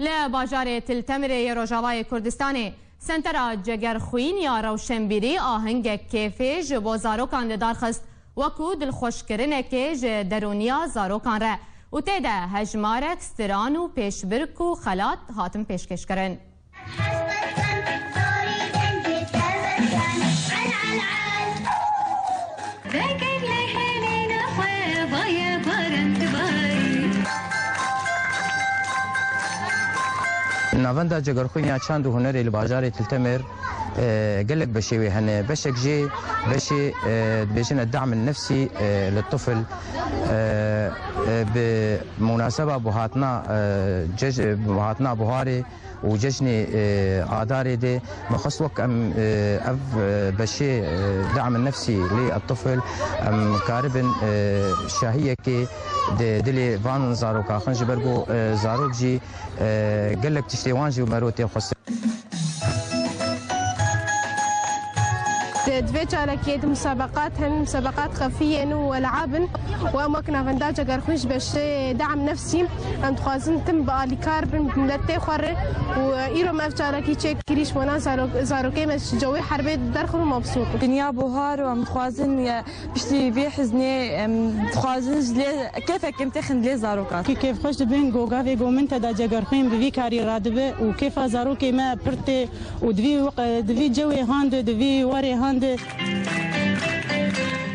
لباجار تلتمر روجاوای کردستان سنتر جگرخوین یا روشنبیری آهنگ کیفی جبو زاروکان لدار خست وکو دلخوشکرنه که درونیا زاروکان را و تیده هجمارک ستران و پیشبرک و خلات هاتم پیشکش کرن. ناوندا جگرخوینیا چند هنری لباجار تلتمر قلق بشي هن بشك جي بشي بيجن الدعم النفسي للطفل بمناسبة بهاتنا بهاري وججني آداري دي مخصوك أم بشي دعم النفسي للطفل أم كاربن شاهية كي دلي فان زاروكا خنج برغو زاروك جي قلق تشتيوانجي ومروتي وخص دوی چالکیت مسابقات هن مسابقات خفية والعاب واماكن فندا جگرخوش باش دعم نفسي ام تخازن تم بالي كاربن ملتي خور وايرو ما چالکی چک کریش ونا زاروكي مش جوي حربي درخل مبسوط دنيا بوهار وام تخازن بشتي بي حزني تخازن كيفك امتخن لي زاروكات كيف خوش بين جوجا في جومنت دا جگرخوين بي كاري رادبه وكيف زاروكي ما برتي ودفي جوي هاند دفي وري هاند